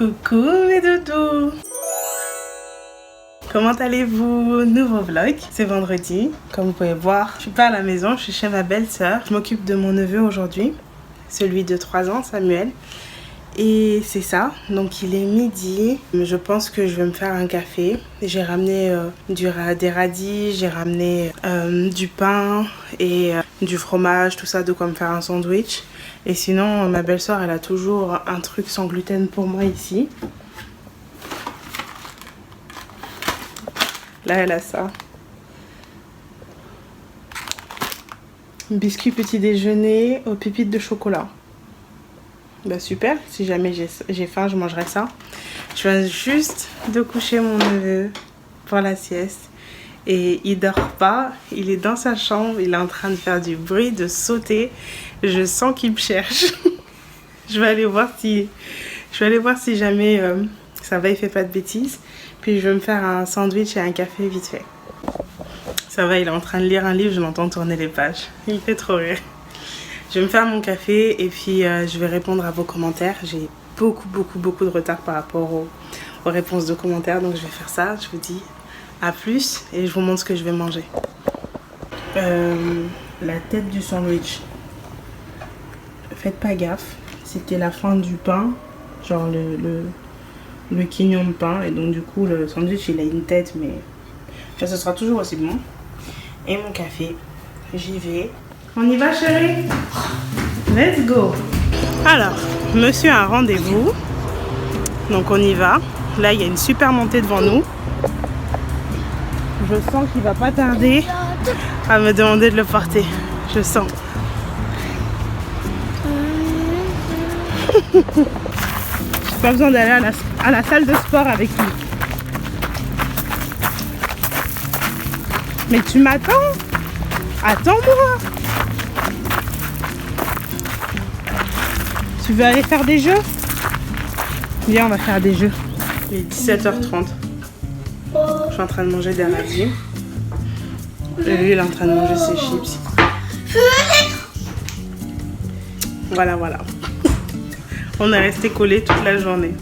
Coucou mes doudous! Comment allez-vous? Nouveau vlog, c'est vendredi. Comme vous pouvez voir, je suis pas à la maison, je suis chez ma belle-sœur. Je m'occupe de mon neveu aujourd'hui, celui de 3 ans, Samuel. Et c'est ça, donc il est midi. Je pense que je vais me faire un café. J'ai ramené des radis, j'ai ramené du pain et du fromage, tout ça, de quoi me faire un sandwich. Et sinon, ma belle-sœur, elle a toujours un truc sans gluten pour moi ici. Là, elle a ça. Biscuit petit déjeuner aux pépites de chocolat. Bah super, si jamais j'ai faim, je mangerai ça. Je viens juste de coucher mon neveu pour la sieste. Et il dort pas, il est dans sa chambre, il est en train de faire du bruit, de sauter. Je sens qu'il me cherche. Je vais aller voir si jamais ça va, il fait pas de bêtises. Puis je vais me faire un sandwich et un café vite fait. Ça va, il est en train de lire un livre, je l'entends tourner les pages. Il me fait trop rire. Je vais me faire mon café et puis je vais répondre à vos commentaires. J'ai beaucoup de retard par rapport aux réponses de commentaires, donc je vais faire ça. Je vous dis à plus et je vous montre ce que je vais manger. La tête du sandwich. Faites pas gaffe, c'était la fin du pain, genre le quignon de pain, et donc du coup le sandwich il a une tête, mais enfin, ce sera toujours aussi bon. Et mon café, j'y vais. On y va chérie? Let's go! Alors, monsieur a un rendez-vous, donc on y va. Là il y a une super montée devant nous. Je sens qu'il va pas tarder à me demander de le porter. Je sens. J'ai pas besoin d'aller à la salle de sport avec lui. Mais tu m'attends? Attends-moi! Tu veux aller faire des jeux? Viens, on va faire des jeux. Il est 17h30. Je suis en train de manger des radis. Et lui, il est en train de manger ses chips. Voilà. On est resté collés toute la journée.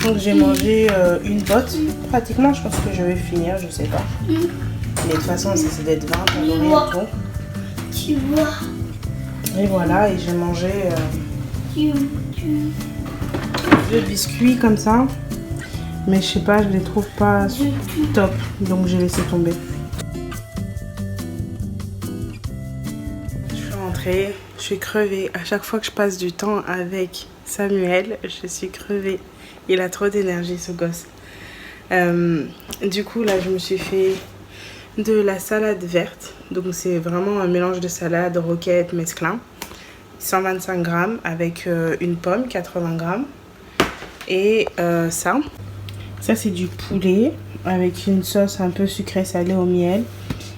Donc j'ai mangé une botte. Pratiquement, je pense que je vais finir, je sais pas. Mais de toute façon, ça c'est d'être 20 calories et tout. Et voilà, et j'ai mangé 2 biscuits comme ça. Mais je sais pas, je les trouve pas top. Donc j'ai laissé tomber. Je suis rentrée, je suis crevée. À chaque fois que je passe du temps avec Samuel, je suis crevée. Il a trop d'énergie ce gosse. Du coup là je me suis fait de la salade verte. Donc c'est vraiment un mélange de salade, roquette, mesclun. 125 grammes avec une pomme, 80 grammes. Et ça c'est du poulet avec une sauce un peu sucrée salée au miel.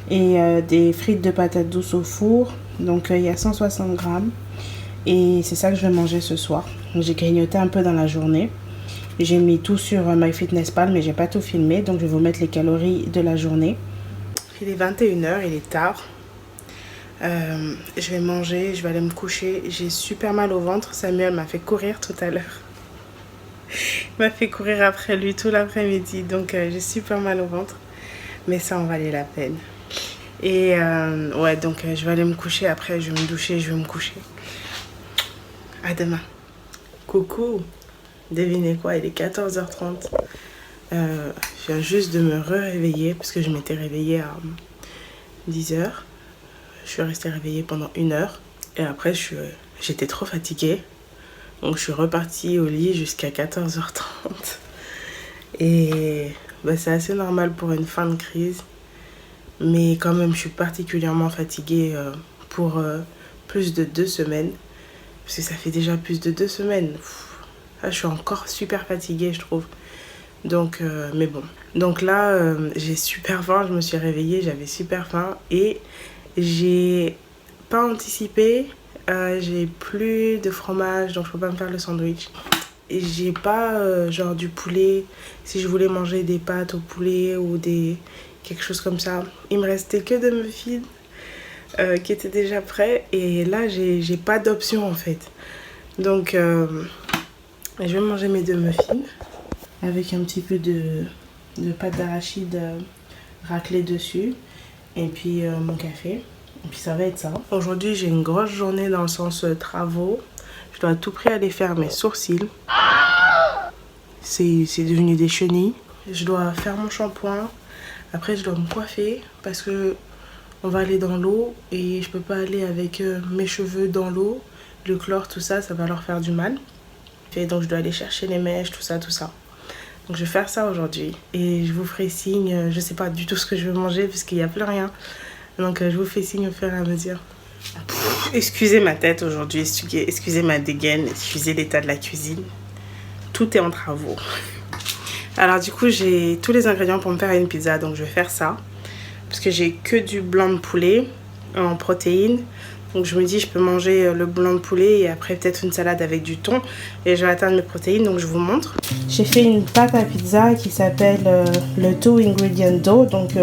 Et des frites de patates douces au four. Donc il y a 160 grammes. Et c'est ça que je vais manger ce soir. J'ai grignoté un peu dans la journée. J'ai mis tout sur MyFitnessPal, mais j'ai pas tout filmé. Donc je vais vous mettre les calories de la journée. Il est 21h, il est tard. Je vais manger, je vais aller me coucher. J'ai super mal au ventre. Samuel m'a fait courir tout à l'heure. Il m'a fait courir après lui tout l'après-midi. Donc j'ai super mal au ventre. Mais ça en valait la peine. Et ouais, donc je vais aller me coucher. Après je vais me doucher, je vais me coucher. À demain. Coucou. Devinez quoi, il est 14h30. Je viens juste de me réveiller parce que je m'étais réveillée à 10h. Je suis restée réveillée pendant 1 heure. Et après, j'étais trop fatiguée. Donc, je suis repartie au lit jusqu'à 14h30. Et bah, c'est assez normal pour une fin de crise. Mais quand même, je suis particulièrement fatiguée pour plus de 2 semaines. Parce que ça fait déjà plus de 2 semaines. Là, je suis encore super fatiguée, je trouve. Donc, mais bon. Donc là, j'ai super faim. Je me suis réveillée, j'avais super faim. Et j'ai pas anticipé. J'ai plus de fromage, donc je peux pas me faire le sandwich. Et j'ai pas genre du poulet. Si je voulais manger des pâtes au poulet ou quelque chose comme ça. Il me restait que de muffins qui étaient déjà prêts. Et là, j'ai pas d'option en fait. Donc Et je vais manger mes 2 muffins avec un petit peu de pâte d'arachide raclée dessus. Et puis mon café. Et puis ça va être ça. Aujourd'hui j'ai une grosse journée dans le sens travaux. Je dois à tout prix aller faire mes sourcils. C'est devenu des chenilles. Je dois faire mon shampoing. Après je dois me coiffer parce que on va aller dans l'eau. Et je peux pas aller avec mes cheveux dans l'eau. Le chlore, tout ça, ça va leur faire du mal. Et donc je dois aller chercher les mèches, tout ça, tout ça. Donc je vais faire ça aujourd'hui. Et je vous ferai signe, je sais pas du tout ce que je vais manger puisqu'il n'y a plus rien. Donc je vous fais signe au fur et à mesure. Excusez ma tête aujourd'hui, excusez ma dégaine, excusez l'état de la cuisine. Tout est en travaux. Alors du coup j'ai tous les ingrédients pour me faire une pizza, donc je vais faire ça. Parce que j'ai que du blanc de poulet en protéines. Donc je me dis je peux manger le blanc de poulet et après peut-être une salade avec du thon. Et je vais atteindre mes protéines, donc je vous montre. J'ai fait une pâte à pizza qui s'appelle le 2 ingredient dough. Donc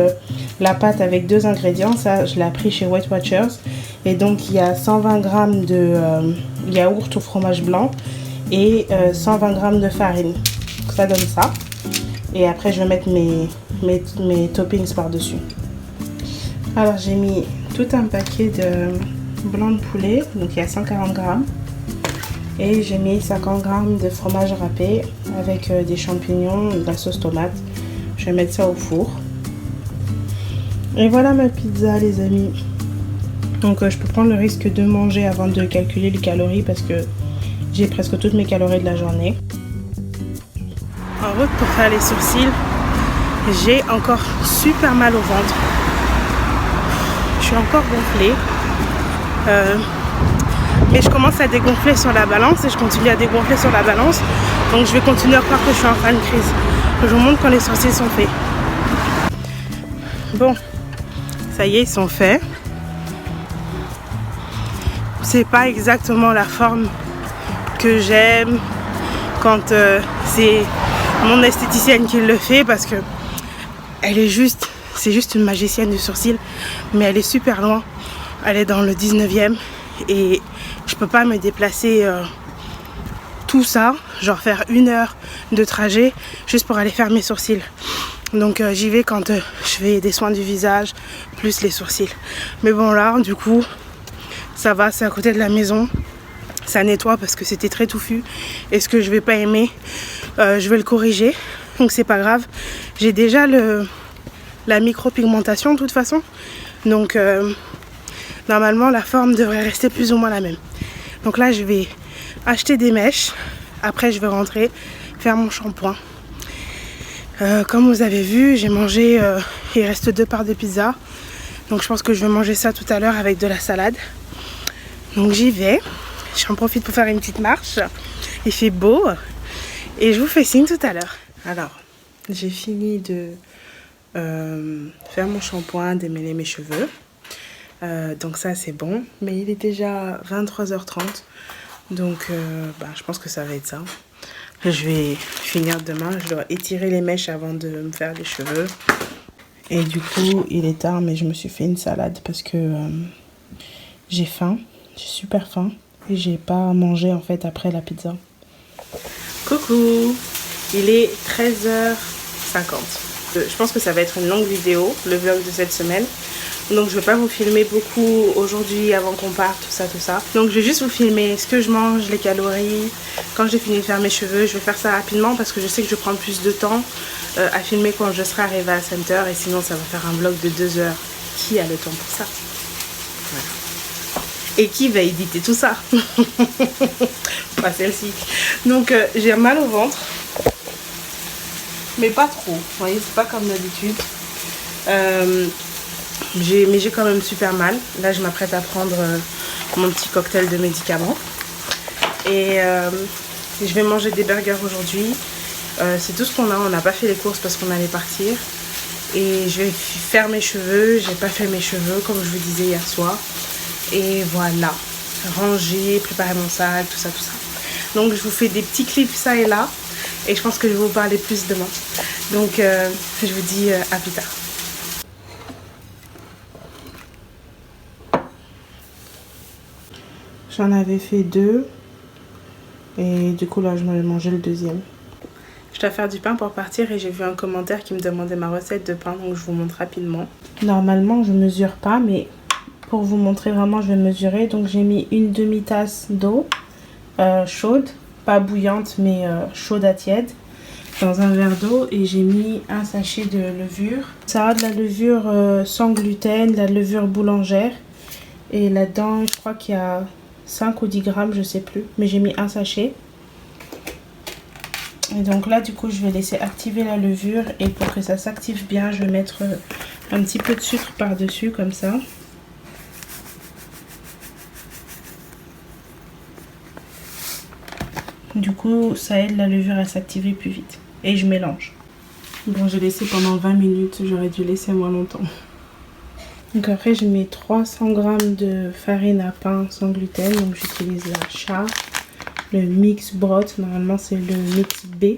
la pâte avec 2 ingrédients, ça je l'ai appris chez Weight Watchers. Et donc il y a 120 g de yaourt au fromage blanc et 120 g de farine. Donc ça donne ça. Et après je vais mettre mes toppings par-dessus. Alors j'ai mis tout un paquet de blanc de poulet, donc il y a 140 g. Et j'ai mis 50 g de fromage râpé avec des champignons, de la sauce tomate. Je vais mettre ça au four. Et voilà ma pizza les amis. Donc je peux prendre le risque de manger avant de calculer les calories parce que j'ai presque toutes mes calories de la journée. En route pour faire les sourcils, j'ai encore super mal au ventre. Je suis encore gonflée. Mais je commence à dégonfler sur la balance et je continue à dégonfler sur la balance. Donc je vais continuer à croire que je suis en fin de crise. Je vous montre quand les sourcils sont faits. Bon, ça y est, ils sont faits. C'est pas exactement la forme que j'aime quand c'est mon esthéticienne qui le fait parce que c'est juste une magicienne du sourcil, mais elle est super loin. Elle est dans le 19e et je peux pas me déplacer tout ça, genre faire 1 heure de trajet juste pour aller faire mes sourcils. Donc j'y vais quand je fais des soins du visage plus les sourcils. Mais bon là, du coup, ça va, c'est à côté de la maison. Ça nettoie parce que c'était très touffu. Et ce que je vais pas aimer, je vais le corriger. Donc c'est pas grave. J'ai déjà la micropigmentation de toute façon. Donc normalement la forme devrait rester plus ou moins la même. Donc là je vais acheter des mèches. Après je vais rentrer faire mon shampoing. Comme vous avez vu, j'ai mangé, il reste 2 parts de pizza. Donc je pense que je vais manger ça tout à l'heure avec de la salade. Donc j'y vais. J'en profite pour faire une petite marche. Il fait beau. Et je vous fais signe tout à l'heure. Alors, j'ai fini de faire mon shampoing, démêler mes cheveux. Donc ça c'est bon. Mais il est déjà 23h30. Donc je pense que ça va être ça. Je vais finir demain. Je dois étirer les mèches avant de me faire les cheveux. Et du coup, il est tard, mais je me suis fait une salade parce que j'ai faim. J'ai super faim. Et j'ai pas mangé en fait après la pizza. Coucou! Il est 13h50. Je pense que ça va être une longue vidéo, le vlog de cette semaine. Donc je vais pas vous filmer beaucoup aujourd'hui avant qu'on parte, tout ça. Donc je vais juste vous filmer ce que je mange, les calories. Quand j'ai fini de faire mes cheveux, je vais faire ça rapidement parce que je sais que je prends plus de temps à filmer quand je serai arrivée à Center. Et sinon ça va faire un vlog de 2 heures. Qui a le temps pour ça? Voilà. Et qui va éditer tout ça? Pas celle-ci. Donc j'ai mal au ventre. Mais pas trop. Vous voyez, c'est pas comme d'habitude. Mais j'ai quand même super mal. Là, je m'apprête à prendre mon petit cocktail de médicaments. Et je vais manger des burgers aujourd'hui. C'est tout ce qu'on a. On n'a pas fait les courses parce qu'on allait partir. Et je vais faire mes cheveux. J'ai pas fait mes cheveux comme je vous disais hier soir. Et voilà. Ranger, préparer mon sac, tout ça. Donc, je vous fais des petits clips ça et là. Et je pense que je vais vous parler plus demain. Donc, je vous dis à plus tard. J'en avais fait 2. Et du coup, là, je vais manger le deuxième. Je dois faire du pain pour partir et j'ai vu un commentaire qui me demandait ma recette de pain, donc je vous montre rapidement. Normalement, je mesure pas, mais pour vous montrer vraiment, je vais mesurer. Donc, j'ai mis une demi-tasse d'eau chaude, pas bouillante, mais chaude à tiède, dans un verre d'eau. Et j'ai mis un sachet de levure. Ça a de la levure sans gluten, de la levure boulangère. Et là-dedans, je crois qu'il y a 5 ou 10 grammes, je sais plus. Mais j'ai mis un sachet. Et donc là, du coup, je vais laisser activer la levure. Et pour que ça s'active bien, je vais mettre un petit peu de sucre par-dessus, comme ça. Du coup, ça aide la levure à s'activer plus vite. Et je mélange. Bon, j'ai laissé pendant 20 minutes. J'aurais dû laisser moins longtemps. Donc après, je mets 300 g de farine à pain sans gluten. Donc j'utilise la Char. Le mix brot, normalement c'est le mix B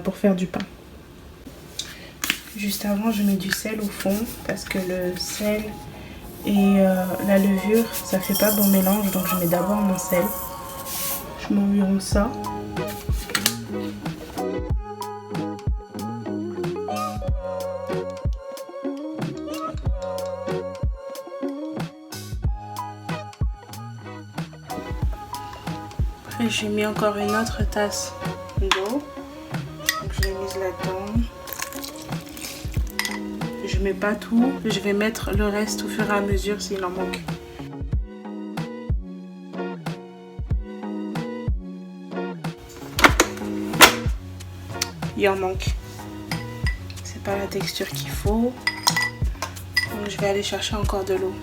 pour faire du pain. Juste avant, je mets du sel au fond parce que le sel et la levure, ça fait pas bon mélange. Donc je mets d'abord mon sel. Je mets environ ça. Après, j'ai mis encore une autre tasse d'eau. Donc je l'ai mise là-dedans. Je mets pas tout, je vais mettre le reste au fur et à mesure s'il en manque. Il en manque. C'est pas la texture qu'il faut. Donc je vais aller chercher encore de l'eau.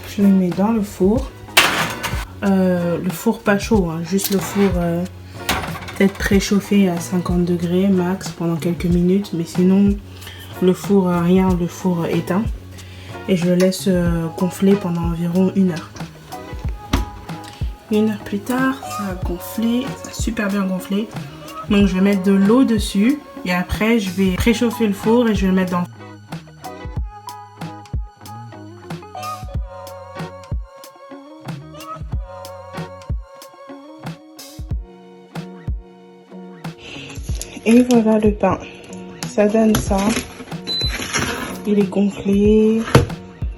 Je le mets dans le four. Le four pas chaud, hein, juste le four peut-être préchauffé à 50 degrés max pendant quelques minutes. Mais sinon, le four rien, le four éteint. Et je le laisse gonfler pendant environ 1 heure. 1 heure plus tard, ça a gonflé, ça a super bien gonflé. Donc je vais mettre de l'eau dessus. Et après, je vais préchauffer le four et je vais le mettre dans le four. Et voilà le pain. Ça donne ça. Il est gonflé.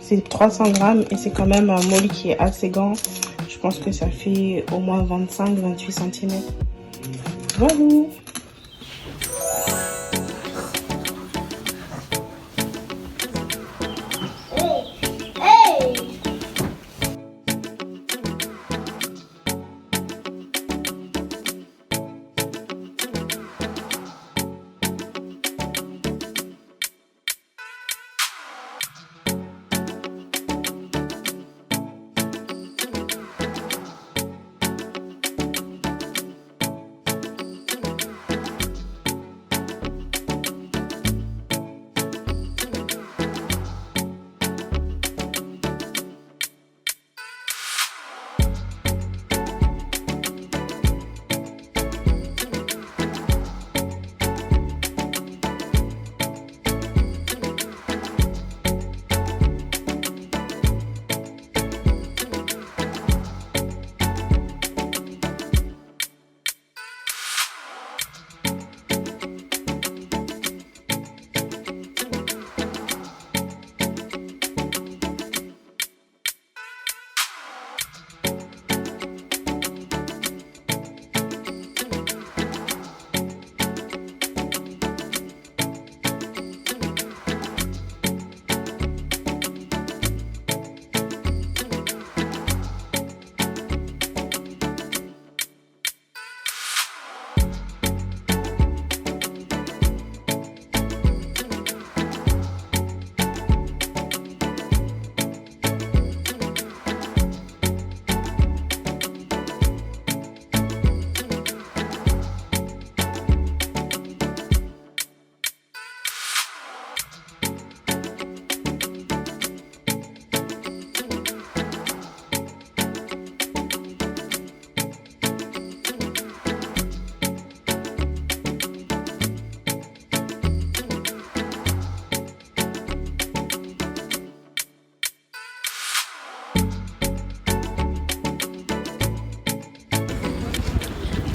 C'est 300 grammes et c'est quand même un moule qui est assez grand. Je pense que ça fait au moins 25-28 cm. Voilà.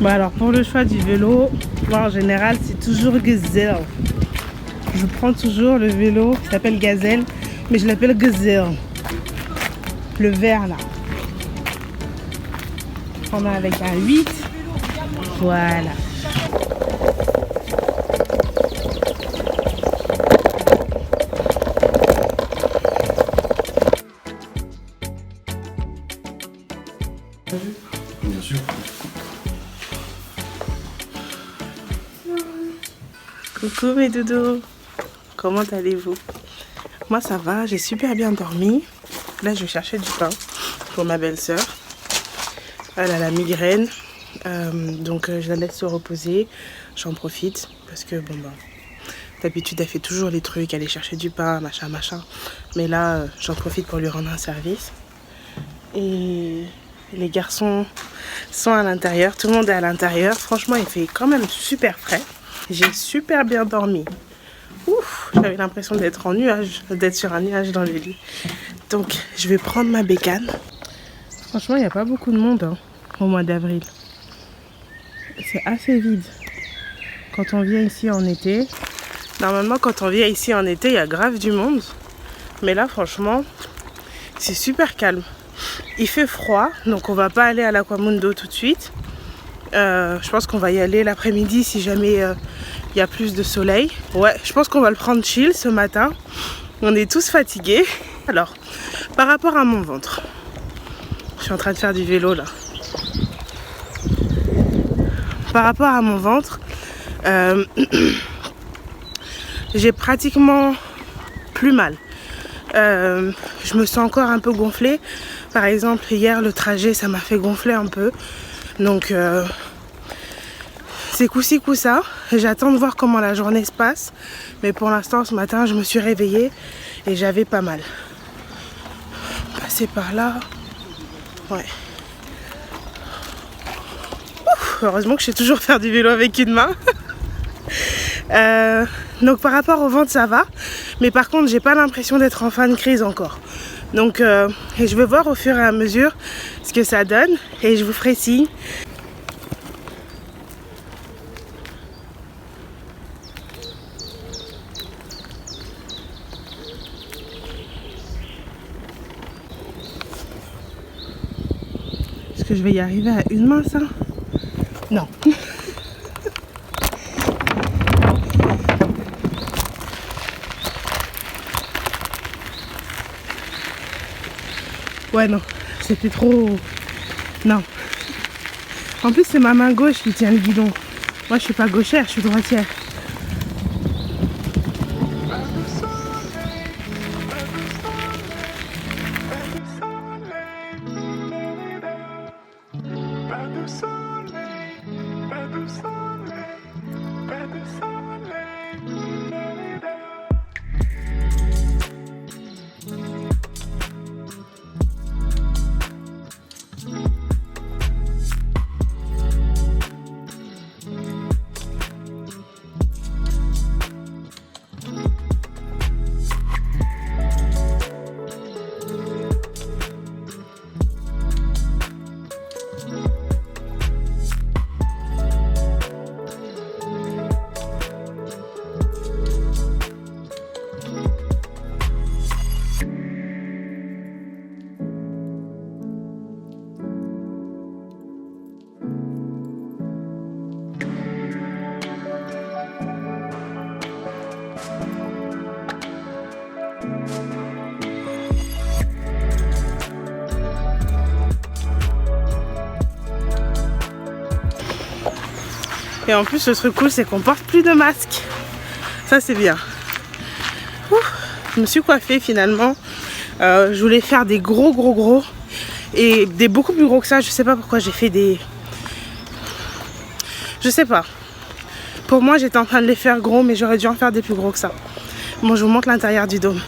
Bah alors pour le choix du vélo, moi en général c'est toujours Gazelle. Je prends toujours le vélo qui s'appelle Gazelle, mais je l'appelle Gazelle. Le vert là. On a avec un 8. Voilà. Bien sûr. Coucou mes doudous, comment allez-vous? Moi ça va, j'ai super bien dormi. Là je cherchais du pain pour ma belle-sœur. Elle a la migraine, donc je la laisse se reposer. J'en profite parce que bon bah d'habitude elle fait toujours les trucs, aller chercher du pain, machin machin. Mais là j'en profite pour lui rendre un service. Et les garçons sont à l'intérieur, tout le monde est à l'intérieur. Franchement il fait quand même super frais. J'ai super bien dormi. Ouf, j'avais l'impression d'être en nuage, d'être sur un nuage dans le lit. Donc, je vais prendre ma bécane. Franchement, il n'y a pas beaucoup de monde hein, au mois d'avril. C'est assez vide. Quand on vient ici en été, normalement, quand on vient ici en été, il y a grave du monde. Mais là, franchement, c'est super calme. Il fait froid, donc on va pas aller à l'Aquamundo tout de suite. Je pense qu'on va y aller l'après-midi si jamais il y a plus de soleil. Ouais, je pense qu'on va le prendre chill ce matin. On est tous fatigués. Alors, par rapport à mon ventre, je suis en train de faire du vélo là. Par rapport à mon ventre, j'ai pratiquement plus mal. Je me sens encore un peu gonflée. Par exemple, hier, le trajet, ça m'a fait gonfler un peu. Donc, c'est coup-ci, coup-ça. J'attends de voir comment la journée se passe. Mais pour l'instant, ce matin, je me suis réveillée et j'avais pas mal. Passer par là. Ouais. Ouf, heureusement que je sais toujours faire du vélo avec une main. Donc, par rapport au ventre, ça va. Mais par contre, j'ai pas l'impression d'être en fin de crise encore. Donc, je vais voir au fur et à mesure ce que ça donne. Et je vous ferai signe. Est-ce que je vais y arriver à une main, ça? Non. Ouais, non. C'était trop... Non. En plus, c'est ma main gauche qui tient le guidon. Moi, je suis pas gauchère, je suis droitière. Et en plus, le truc cool, c'est qu'on porte plus de masque. Ça, c'est bien. Ouf, je me suis coiffée finalement. Je voulais faire des gros. Et des beaucoup plus gros que ça. Je sais pas pourquoi j'ai fait des... Je sais pas. Pour moi, j'étais en train de les faire gros, mais j'aurais dû en faire des plus gros que ça. Bon, je vous montre l'intérieur du dôme.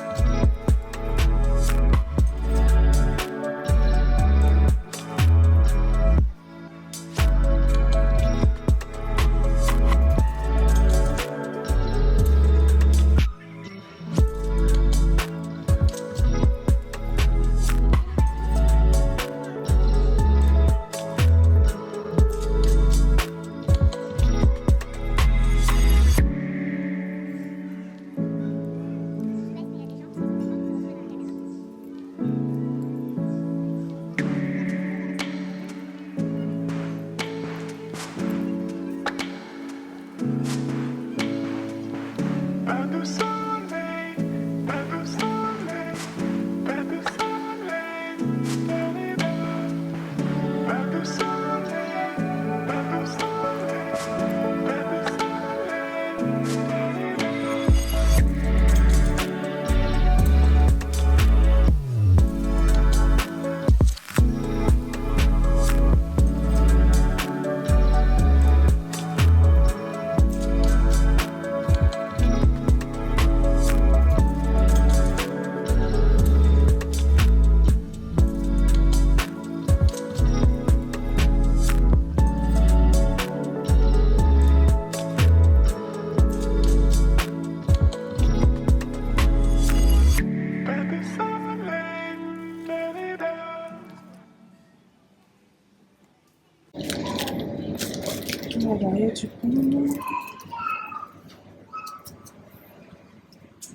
derrière du coup.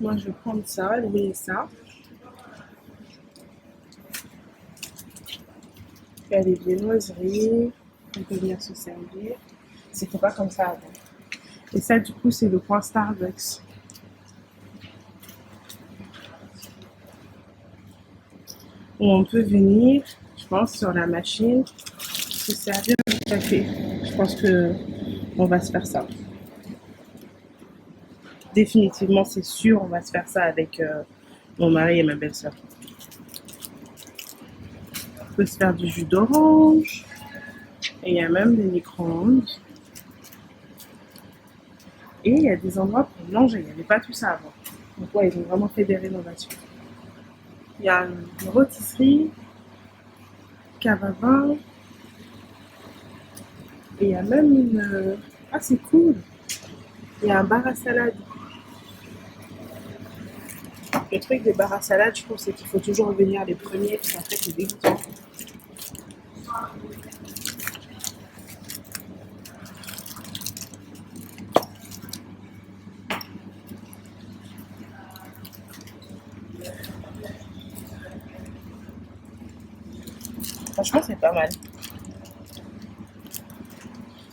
Moi je vais prendre ça, louer ça. Il y a des viennoiseries, on peut venir se servir. C'était pas comme ça avant. Et ça du coup c'est le coin Starbucks. Où on peut venir, je pense, sur la machine, se servir du café. Je pense que on va se faire ça. Définitivement, c'est sûr, on va se faire ça avec mon mari et ma belle-sœur. On peut se faire du jus d'orange. Et il y a même des micro-ondes. Et il y a des endroits pour manger. Il n'y avait pas tout ça avant. Donc ouais, ils ont vraiment fait des rénovations. Il y a une rôtisserie, cave à vin. Et il y a même une... Ah, c'est cool. Il y a un bar à salade. Le truc des bars à salade, je trouve, c'est qu'il faut toujours venir les premiers, parce qu'après, c'est dégoûtant. Franchement, c'est pas mal.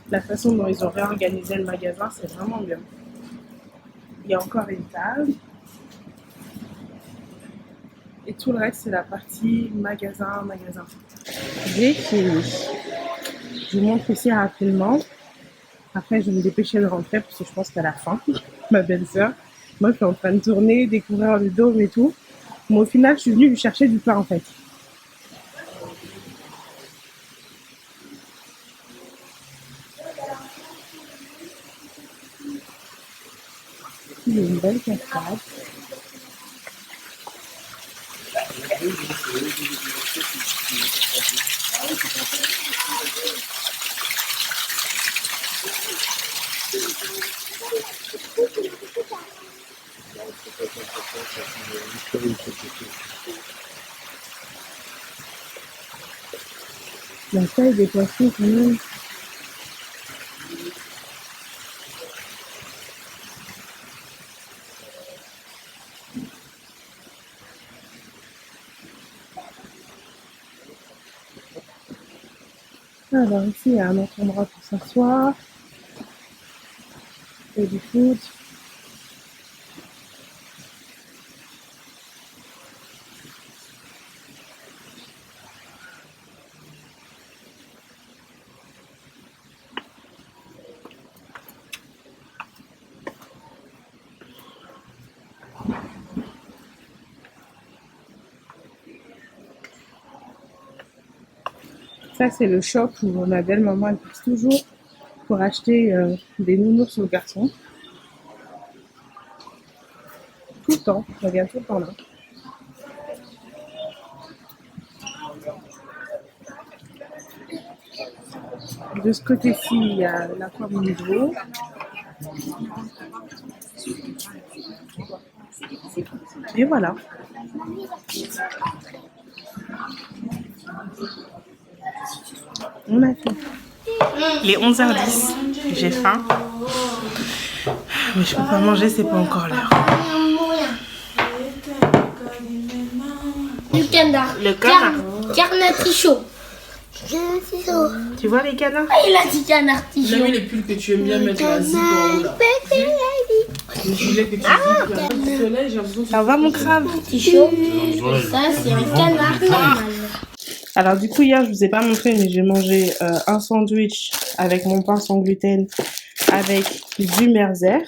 La façon dont ils ont réorganisé le magasin, c'est vraiment bien. Il y a encore une table. Et tout le reste, c'est la partie magasin. J'ai fini. Je vous montre ici rapidement. Après, je vais me dépêcher de rentrer parce que je pense qu'à la fin, ma belle-sœur, moi, je suis en train de tourner, découvrir le dôme et tout. Mais au final, je suis venue lui chercher du pain, en fait. Il y a une belle cascade. La taille des poissons, quand même. Alors ici, il y a un autre endroit pour s'asseoir. Et du foot. Ça, c'est le shop où ma belle-maman, elle passe toujours pour acheter des nounours aux garçons. Tout le temps, je reviens tout le temps là. De ce côté-ci, il y a l'aquarium hydro. Et voilà. On a fait. Il est 11h10. J'ai faim. Mais je peux pas manger, c'est pas encore l'heure. Le canard. Le canard. Carnatichaud. Tu vois les canards? Ah, il a dit canartichaud. J'ai vu les pulls que tu aimes bien mettre la zip en haut là. Les gilets que tu zippes là. Le soleil, j'ai l'impression que Ça va mon crabe? Carnatichaud. Ça, c'est un canard normal. Alors du coup hier je vous ai pas montré mais j'ai mangé un sandwich avec mon pain sans gluten avec du merzer.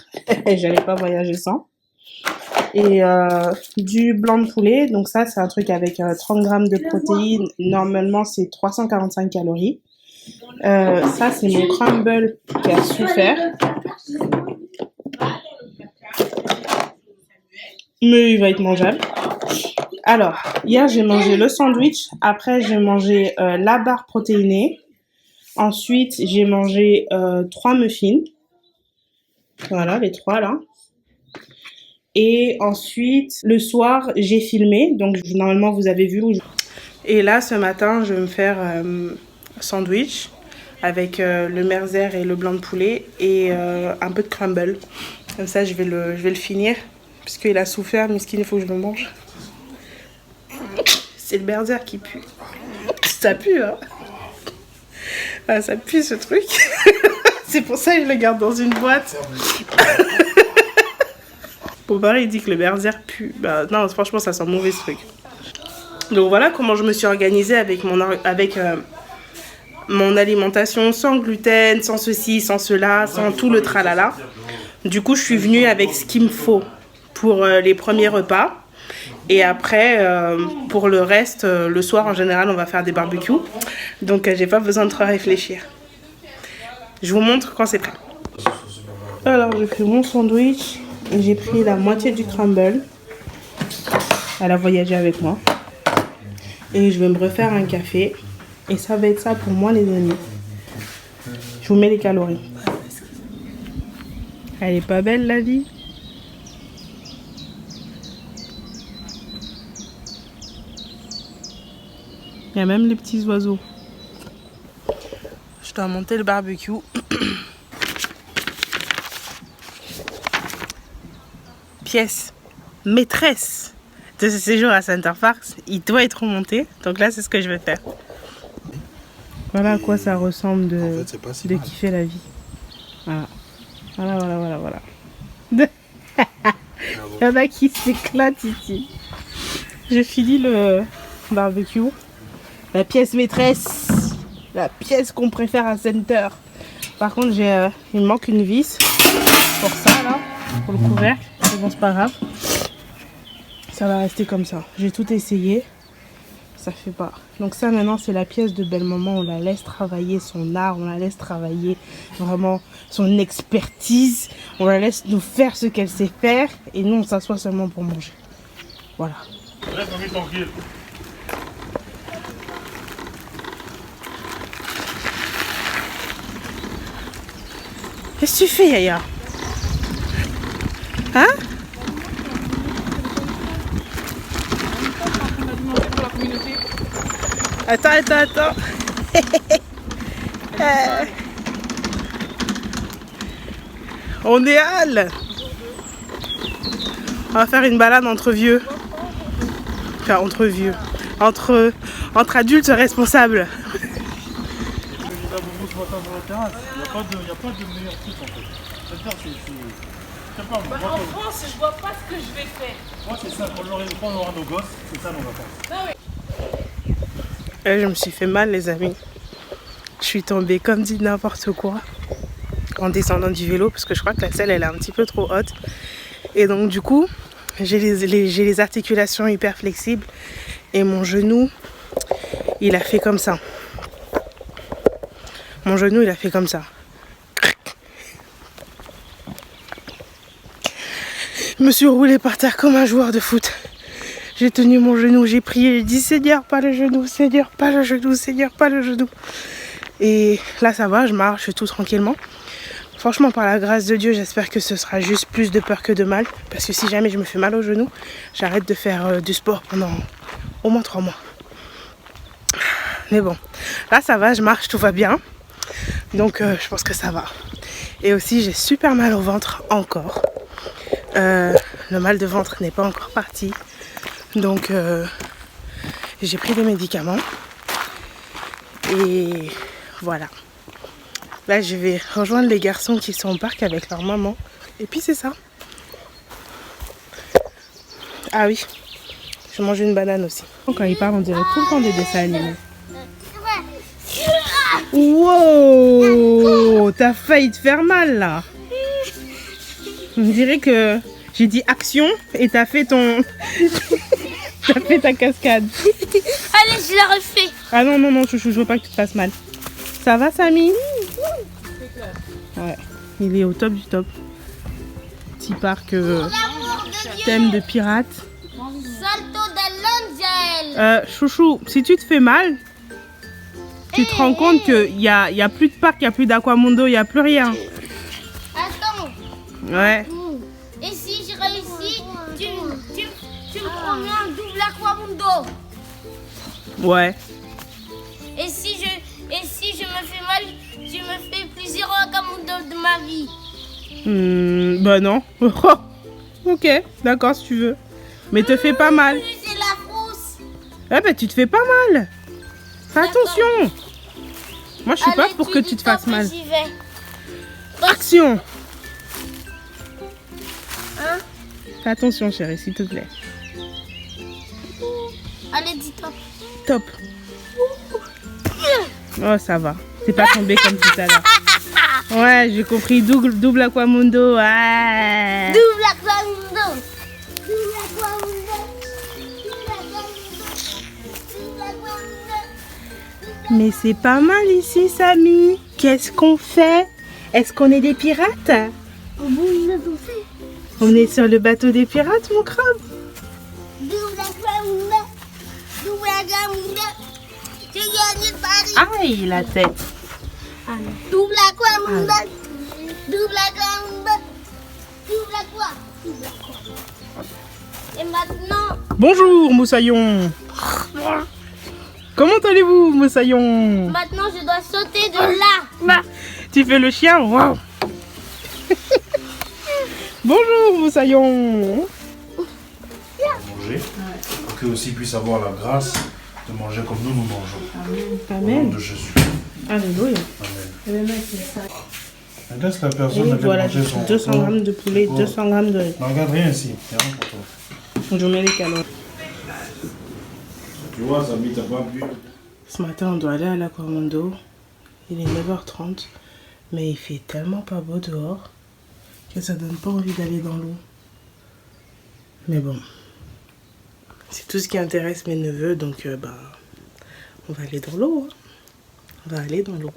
J'allais pas voyager sans. Et du blanc de poulet. Donc ça c'est un truc avec 30 grammes de protéines. Normalement c'est 345 calories. Ça c'est mon crumble qui a souffert. Mais il va être mangeable. Alors, hier, j'ai mangé le sandwich. Après, j'ai mangé la barre protéinée. Ensuite, j'ai mangé 3 muffins. Voilà, les 3 là. Et ensuite, le soir, j'ai filmé. Donc, normalement, vous avez vu. Et là, ce matin, je vais me faire sandwich avec le merzer et le blanc de poulet et un peu de crumble. Comme ça, je vais le finir. Puisqu'il a souffert, miskin, il faut que je le mange. C'est le merzer qui pue. Ça pue, hein. Ah, ça pue ce truc. C'est pour ça que je le garde dans une boîte. Bon, pareil, il dit que le merzer pue. Bah, non, franchement, ça sent mauvais ce truc. Donc voilà comment je me suis organisée avec mon alimentation sans gluten, sans ceci, sans cela, sans tout le tralala. Du coup, je suis venue avec ce qu'il me faut pour les premiers repas. Et après, pour le reste, le soir, en général, on va faire des barbecues. Donc, j'ai pas besoin de trop réfléchir. Je vous montre quand c'est prêt. Alors, je fais mon sandwich. J'ai pris la moitié du crumble. Elle a voyagé avec moi. Et je vais me refaire un café. Et ça va être ça pour moi, les amis. Je vous mets les calories. Elle est pas belle, la vie? Il y a même les petits oiseaux. Je dois monter le barbecue. Pièce maîtresse de ce séjour à Center Parcs, il doit être remonté. Donc là, c'est ce que je vais faire. Voilà à quoi ça ressemble de kiffer la vie. Voilà. Voilà. Il y en a qui s'éclatent ici. Je finis le barbecue. La pièce maîtresse. La pièce qu'on préfère à Center. Par contre, il me manque une vis. Pour ça, là. Pour le couvercle. Mais bon, c'est pas grave. Ça va rester comme ça. J'ai tout essayé. Ça fait pas. Donc ça, maintenant, c'est la pièce de belle-maman. On la laisse travailler son art. On la laisse travailler vraiment son expertise. On la laisse nous faire ce qu'elle sait faire. Et nous, on s'assoit seulement pour manger. Voilà. Reste tranquille. Qu'est-ce que tu fais, Yaya? Hein? Attends. On est à Halle. On va faire une balade entre vieux. Enfin, entre vieux. Entre adultes responsables. Il n'y a pas de meilleur truc en fait. En France, je vois pas ce que je vais faire. Moi, c'est ça, quand on aura nos gosses, c'est ça nos vacances. Je me suis fait mal, les amis. Je suis tombée comme dit n'importe quoi en descendant du vélo parce que je crois que la selle elle est un petit peu trop haute. Et donc, du coup, j'ai les articulations hyper flexibles et mon genou, il a fait comme ça. Mon genou, il a fait comme ça. Je me suis roulée par terre comme un joueur de foot. J'ai tenu mon genou, j'ai prié, j'ai dit Seigneur, pas le genou, Seigneur, pas le genou, Seigneur, pas le genou. Et là, ça va, je marche tout tranquillement. Franchement, par la grâce de Dieu, j'espère que ce sera juste plus de peur que de mal. Parce que si jamais je me fais mal au genou, j'arrête de faire du sport pendant au moins 3 mois. Mais bon, là, ça va, je marche, tout va bien. Donc, je pense que ça va. Et aussi, j'ai super mal au ventre encore. Le mal de ventre n'est pas encore parti. Donc, j'ai pris des médicaments. Et voilà. Là, je vais rejoindre les garçons qui sont au parc avec leur maman. Et puis, c'est ça. Ah oui, je mange une banane aussi. Quand ils parlent, on dirait tout le temps des dessins animés. Wow, t'as failli te faire mal là. On dirait que j'ai dit action et t'as fait ton... t'as fait ta cascade. Allez, je la refais. Ah non, chouchou, je veux pas que tu te fasses mal. Ça va, Samy? Ouais, il est au top du top. Petit parc thème de pirate. Salto dell'angel. Chouchou, si tu te fais mal, tu te rends compte qu'il y a plus de parc, il n'y a plus d'aquamundo, il n'y a plus rien. Attends. Ouais. Et si je réussis, tu me promets un double aquamundo. Ouais. Et si je me fais mal, Aquamundo de ma vie. Bah non. Ok, d'accord si tu veux. Mais te fais pas mal. C'est la frousse. Ah bah tu te fais pas mal. Fais attention. Moi je suis pas pour que tu te fasses mal. J'y vais. Action. Hein? Fais attention chérie, s'il te plaît. Allez, dis-toi. Top. Oh ça va. C'est pas tombé comme tout à l'heure. Ouais, j'ai compris. Double Aquamundo. Ouais. Double Aquamundo. Double Aquamundo. Double Aquamundo. Double Aquamundo. Mais c'est pas mal ici, Samy. Qu'est-ce qu'on fait? Est-ce qu'on est des pirates? On est sur le bateau des pirates, mon crabe. Double Aquamundo. Double Aquamundo. J'ai gagné le pari. Aïe, la tête. Double Aquamundo. Double Aquamundo. Double Aqua. Double Aqua. Et maintenant, Bonjour, Moussaillon. Comment allez-vous, Moussaillon? je dois sauter de là. Tu fais le chien? Wow. Bonjour, Moussaillon. Manger. Pour qu'eux aussi puissent avoir la grâce de manger comme nous mangeons. Au nom Amen. de Jésus. Alléluia. Amen. Et laisse la personne Et avec voilà, manger son 200 repas. grammes de poulet, Oh. 200 grammes de... Ne regarde rien ici, il n'y a rien pour toi. Je mets les calories. Tu vois, Samy, t'as pas bu. Ce matin, on doit aller à l'Aquamundo. Il est 9h30. Mais il fait tellement pas beau dehors que ça donne pas envie d'aller dans l'eau. Mais bon. C'est tout ce qui intéresse mes neveux. Donc, on va aller dans l'eau. Hein. On va aller dans l'eau.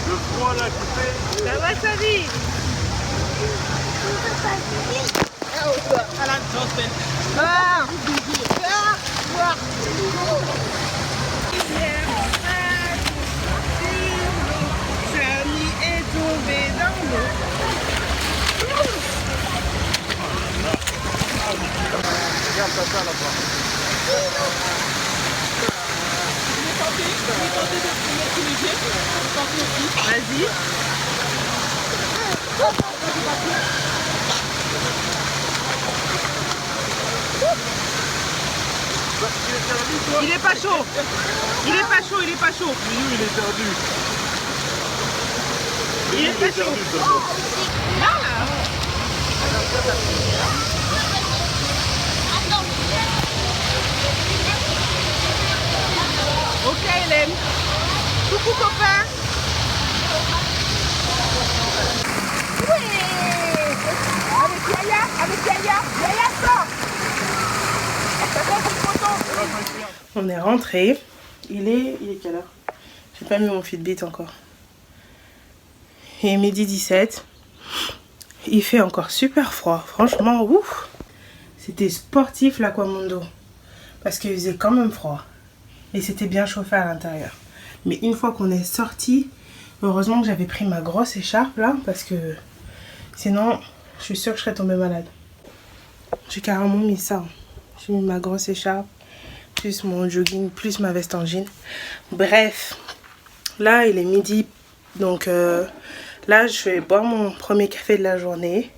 Le froid là qui fait. Ça va, Samy? Samy est tombé dans l'eau. Regarde ça là-bas. Vas-y. Il est pas chaud. Il est pas chaud, il est pas chaud. Il est perdu. Il est pas chaud. Ok, Hélène. Coucou, copain. On est rentré. Il est quelle heure? J'ai pas mis mon Fitbit encore. Il est midi 17. Il fait encore super froid. Franchement, ouf. C'était sportif l'Aquamundo. Parce qu'il faisait quand même froid. Et c'était bien chauffé à l'intérieur. Mais une fois qu'on est sorti, heureusement que j'avais pris ma grosse écharpe là. Parce que sinon, je suis sûre que je serais tombée malade. J'ai carrément mis ça. J'ai mis ma grosse écharpe. Plus mon jogging, plus ma veste en jean. Bref, là il est midi, donc là je vais boire mon premier café de la journée.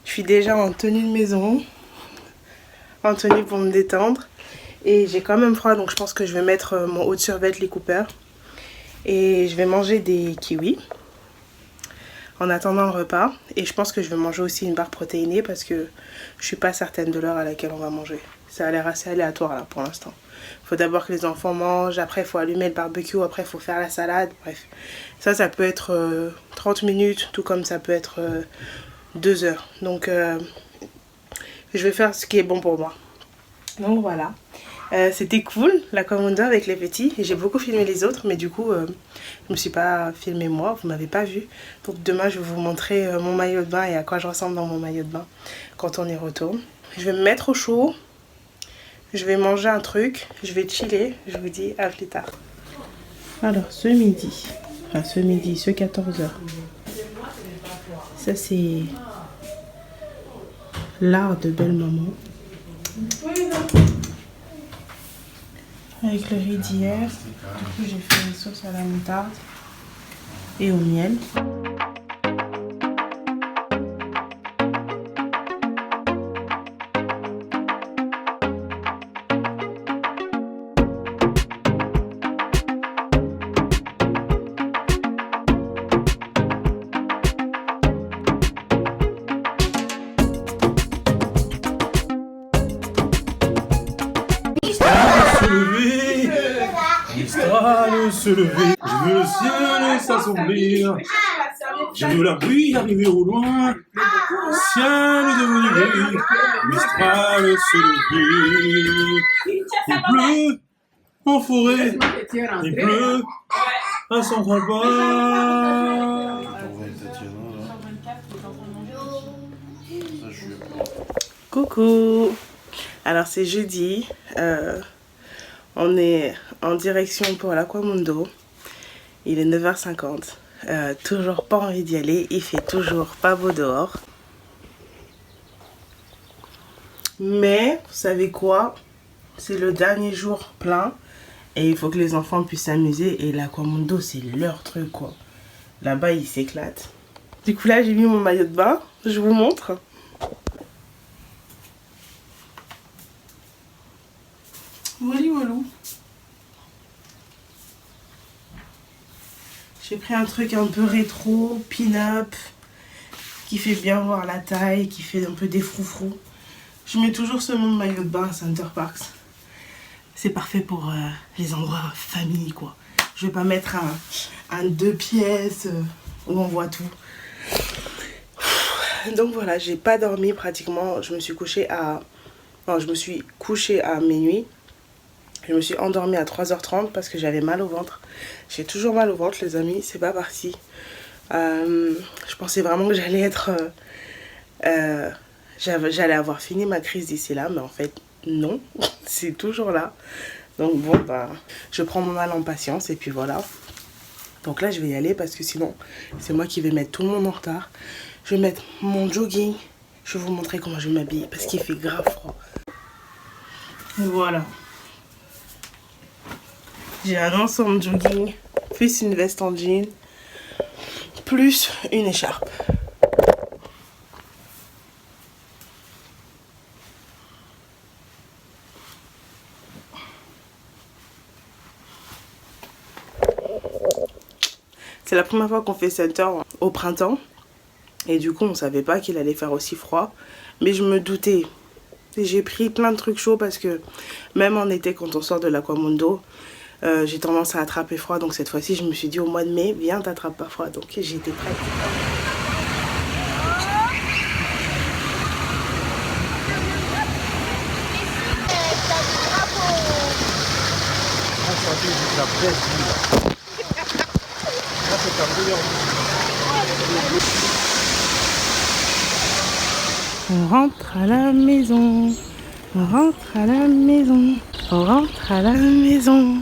Je suis déjà en tenue de maison, en tenue pour me détendre. Et j'ai quand même froid, donc je pense que je vais mettre mon haut de survêt Lee Cooper. Et je vais manger des kiwis en attendant le repas. Et je pense que je vais manger aussi une barre protéinée parce que je suis pas certaine de l'heure à laquelle on va manger. Ça a l'air assez aléatoire là pour l'instant. Il faut d'abord que les enfants mangent, après il faut allumer le barbecue, après il faut faire la salade, bref. Ça peut être 30 minutes, tout comme ça peut être 2 heures. Donc je vais faire ce qui est bon pour moi. Donc voilà. C'était cool l'Aquamundo avec les petits. Et j'ai beaucoup filmé les autres, mais du coup, je me suis pas filmé moi, vous m'avez pas vu. Donc demain, je vais vous montrer mon maillot de bain et à quoi je ressemble dans mon maillot de bain quand on y retourne. Je vais me mettre au chaud. Je vais manger un truc. Je vais chiller. Je vous dis à plus tard. Alors, ce 14h. Ça, c'est l'art de belle maman. Avec le riz d'hier. Du coup, j'ai fait une sauce à la moutarde et au miel. Mistral se lever, je veux le ciel s'assombrir, je veux la pluie arriver au loin, le ciel devenu gris, Mistral se lever. Il pleut en forêt, il pleut à son repas. Coucou. Alors c'est jeudi. On est en direction pour l'Aquamundo. Il est 9h50. Toujours pas envie d'y aller. Il fait toujours pas beau dehors. Mais, vous savez quoi? C'est le dernier jour plein. Et il faut que les enfants puissent s'amuser. Et l'Aquamundo, c'est leur truc, quoi. Là-bas, ils s'éclatent. Du coup, là, j'ai mis mon maillot de bain. Je vous montre. Walou. J'ai pris un truc un peu rétro, pin-up, qui fait bien voir la taille, qui fait un peu des froufrous. Je mets toujours ce même maillot de bain à Center Parcs. C'est parfait pour les endroits famille, quoi. Je vais pas mettre un 2 pièces où on voit tout. Donc voilà, j'ai pas dormi pratiquement. Je me suis couchée à minuit. Je me suis endormie à 3h30 parce que j'avais mal au ventre. J'ai toujours mal au ventre, les amis, c'est pas parti. Je pensais vraiment que j'allais être... j'allais avoir fini ma crise d'ici là, mais en fait, non. C'est toujours là. Donc bon, bah, je prends mon mal en patience et puis voilà. Donc là, je vais y aller parce que sinon, c'est moi qui vais mettre tout le monde en retard. Je vais mettre mon jogging. Je vais vous montrer comment je vais m'habiller parce qu'il fait grave froid. Voilà. J'ai un ensemble jogging, plus une veste en jean, plus une écharpe. C'est la première fois qu'on fait Center au printemps. Et du coup, on ne savait pas qu'il allait faire aussi froid. Mais je me doutais. J'ai pris plein de trucs chauds parce que même en été, quand on sort de l'Aquamundo, j'ai tendance à attraper froid. Donc cette fois-ci, je me suis dit au mois de mai, viens, t'attrapes pas froid. Donc j'étais prête. On rentre à la maison. On rentre à la maison. On rentre à la maison.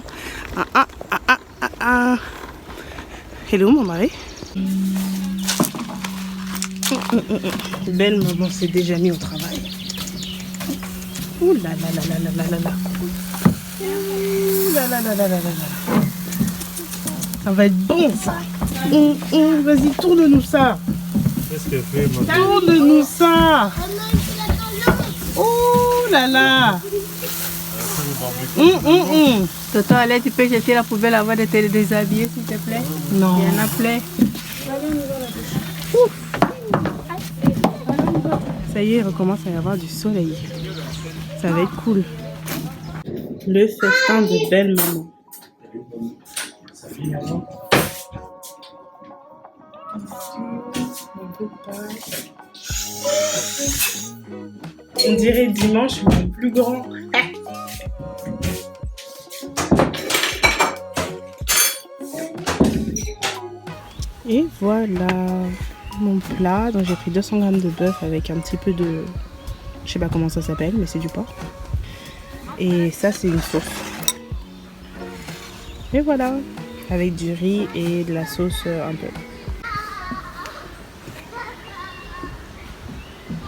Hello mon mari. Belle maman s'est déjà mis au travail. Ouh là là là là là là là. Ouh là là là là là là. Ça va être bon ça. Vas-y, tourne-nous ça. Qu'est-ce qu'elle fait, maman? Tourne-nous ça. Oh là là. Toto, allez, tu peux jeter la poubelle avant de te déshabiller, s'il te plaît? Non. Il y en a plein. Ça y est, il recommence à y avoir du soleil. Ça va être cool. Le festin de belle maman. On dirait dimanche, mais plus grand. Et voilà mon plat. Donc j'ai pris 200 g de bœuf avec un petit peu de... Je sais pas comment ça s'appelle, mais c'est du porc. Et ça, c'est une sauce. Et voilà, avec du riz et de la sauce un peu.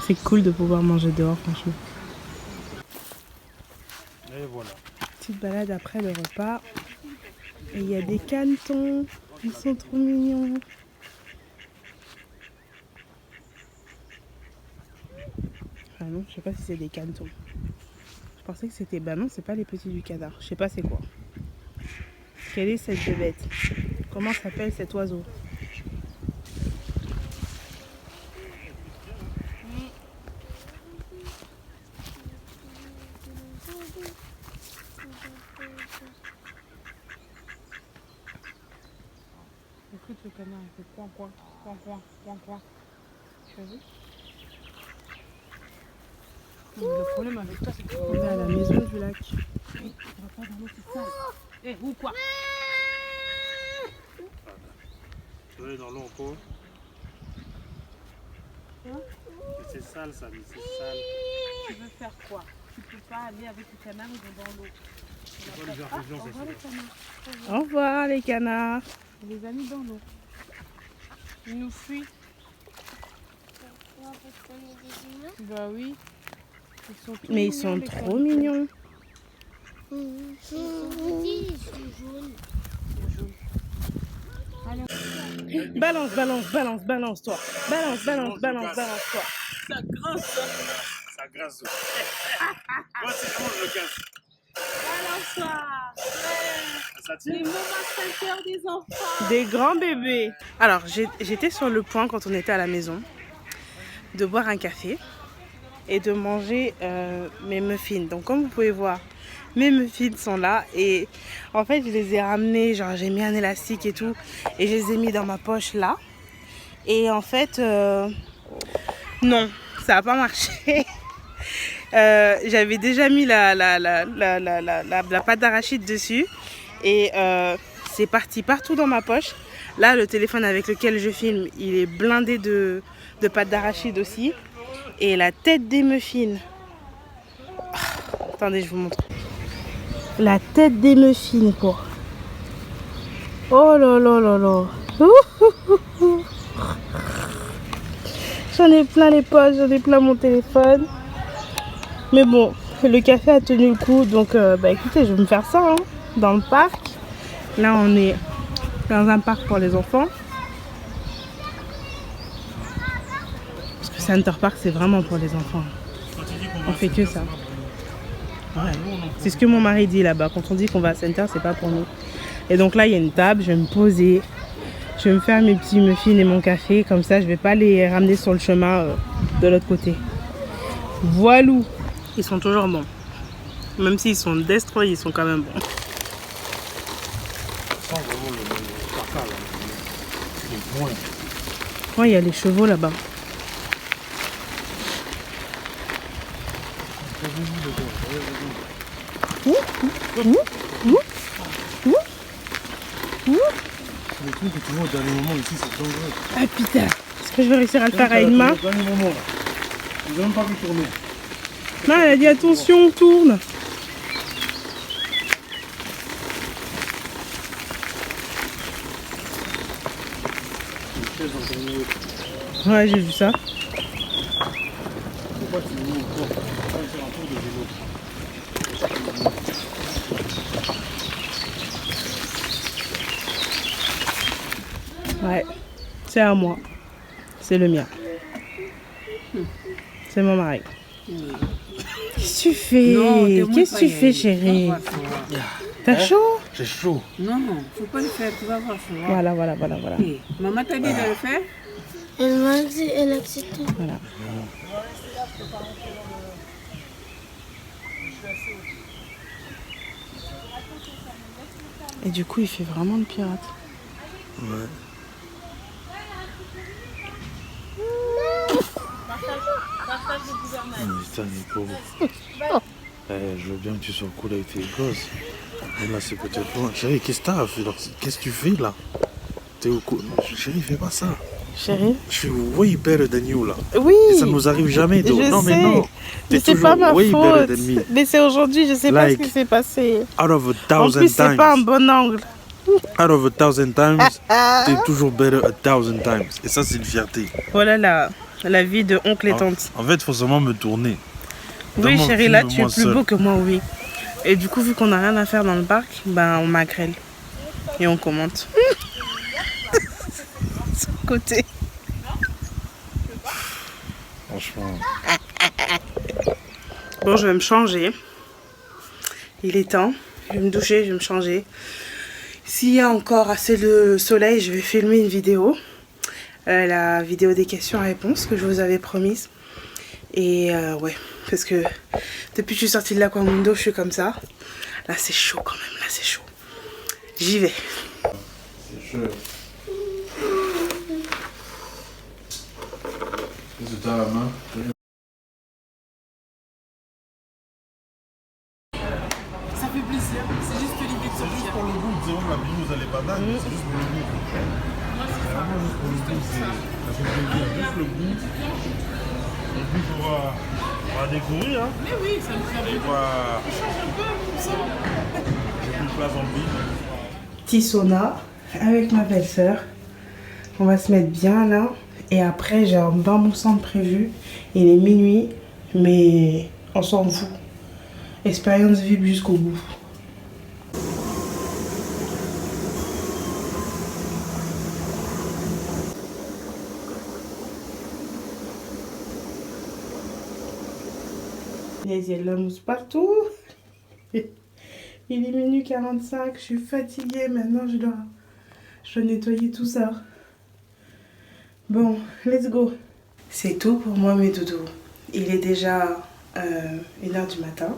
C'est cool de pouvoir manger dehors, franchement. Et voilà. Petite balade après le repas. Et il y a des canetons. Ils sont trop mignons. Ah non, je sais pas si c'est des canetons. Je pensais que c'était... Bah non, c'est pas les petits du canard. Je sais pas c'est quoi. Quelle est cette bébête? Comment s'appelle cet oiseau? Écoute, le canard, il fait coin, coin, coin, coin, coin, coin. Tu as vu? Le problème avec toi, c'est qu'on est à la maison du lac. On va pas dans l'eau, c'est sale. Eh, ou quoi? Tu vas aller dans l'eau encore. C'est sale, ça, mais c'est sale. Tu veux faire quoi? Tu peux pas aller avec les canards, ils vont dans l'eau. C'est pas les infusions, Au revoir les c'est canards. Au revoir les canards. On les a mis dans l'eau. Ils nous fuient. Bah oui. Mais ils sont trop mignons. Ils sont petits, ils sont jaunes. Balance, balance, balance, balance toi. Balance, balance, balance, balance toi. Ça grince, ça. Ça grince. Moi, c'est bon, je le casse. Balance-toi. Ça tire? Les moments cœur des enfants. Des grands bébés. Alors, j'étais sur le point quand on était à la maison de boire un café et de manger mes muffins. Donc, comme vous pouvez voir, mes muffins sont là et en fait, je les ai ramenés. Genre, j'ai mis un élastique et tout et je les ai mis dans ma poche là. Et en fait, non, ça n'a pas marché. J'avais déjà mis la pâte d'arachide dessus et c'est parti partout dans ma poche. Là, le téléphone avec lequel je filme, il est blindé de pâte d'arachide aussi. Et la tête des muffins. Attendez, je vous montre. La tête des muffins, quoi. Oh là là là là. J'en ai plein les poches, j'en ai plein mon téléphone. Mais bon, le café a tenu le coup, donc bah écoutez, je vais me faire ça hein, dans le parc. Là, on est dans un parc pour les enfants. Parce que Center Park, c'est vraiment pour les enfants. On fait que ça. Ouais. C'est ce que mon mari dit là-bas. Quand on dit qu'on va à Center, c'est pas pour nous. Et donc là, il y a une table, je vais me poser. Je vais me faire mes petits muffins et mon café. Comme ça, je vais pas les ramener sur le chemin de l'autre côté. Voilou. Ils sont toujours bons. Même s'ils sont destroyés, ils sont quand même bons. Ça sent vraiment le caca là. Les points. Oh, il y a les chevaux là-bas. Les trucs que tu vois au dernier moment ici, c'est dangereux. Ah putain, est-ce que je vais réussir à le faire à une main? Au dernier moment là. Ils n'ont même pas pu tourner. Non, elle a dit attention, on tourne. Ouais, j'ai vu ça. Pourquoi tu veux encore faire un tour de vélo? Ouais, c'est à moi. C'est le mien. C'est mon mari. Qu'est-ce que tu fais? Qu'est-ce que tu fais, chérie? T'as chaud? J'ai chaud. Non, faut pas le faire, tu vas voir. Voilà. Oui. Maman t'a dit de le faire? Elle m'a dit, elle a accepté. Voilà. Et du coup, il fait vraiment le pirate. Ouais. Putain, Nico. Je veux bien que tu sois cool avec tes gosses. Mais là, c'est peut-être loin. Chérie, qu'est-ce que t'as fait? Qu'est-ce que tu fais là? T'es au cool. Chérie, fais pas ça. Chérie? Je suis way better than you là. Oui. Et ça nous arrive jamais. Je Non, sais. mais non. Mais c'est pas ma way faute. better than me. Mais c'est aujourd'hui, je sais pas ce qui s'est passé. Out of a En thousand plus, c'est times. pas un bon angle. Out of a thousand times, t'es toujours better a thousand times. Et ça, c'est une fierté. Voilà la vie de oncle et tante. En fait, il faut seulement me tourner. Oui, Vraiment, chérie, là, tu es filme-moi plus seul. beau que moi, oui. Et du coup, vu qu'on n'a rien à faire dans le parc, ben, on magrelle. Et on commente. Sur le côté. Franchement. Bon, je vais me changer. Il est temps. Je vais me doucher, je vais me changer. S'il y a encore assez de soleil, je vais filmer une vidéo. La vidéo des questions-réponses que je vous avais promise. Et ouais, parce que depuis que je suis sortie de l'Aquamundo, je suis comme ça. Là, c'est chaud quand même, là, c'est chaud. J'y vais. C'est chaud. Qu'est-ce que t'as à la main? Ça fait plaisir, c'est juste l'idée de sortir. Pour le goût, c'est vraiment la vie, vous allez pas dingue, c'est juste pour le goût. C'est vraiment juste pour le goût, ça fait plaisir, juste le goût. Et puis on va découvrir, hein. Mais oui, ça me fait Et voilà. J'ai plus de place en ville. Petit sauna avec ma belle-sœur. On va se mettre bien là. Et après, j'ai un bain moussant prévu. Il est minuit, mais on s'en fout. Expérience vive jusqu'au bout. Il y a de la mousse partout. Il est minuit 45, je suis fatiguée. Maintenant, je dois nettoyer tout ça. Bon, let's go. C'est tout pour moi, mes doudous. Il est déjà 1h du matin.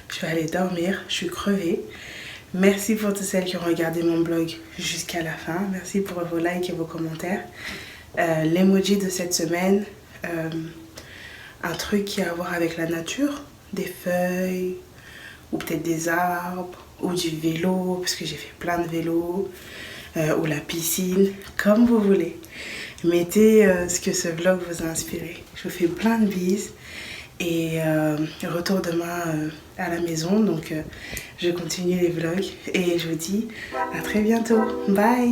Je vais aller dormir. Je suis crevée. Merci pour toutes celles qui ont regardé mon blog jusqu'à la fin. Merci pour vos likes et vos commentaires. L'emoji de cette semaine, un truc qui a à voir avec la nature, des feuilles, ou peut-être des arbres, ou du vélo, parce que j'ai fait plein de vélos, ou la piscine, comme vous voulez. Mettez ce que ce vlog vous a inspiré. Je vous fais plein de bises. Et retour demain à la maison, donc je continue les vlogs et je vous dis à très bientôt. Bye!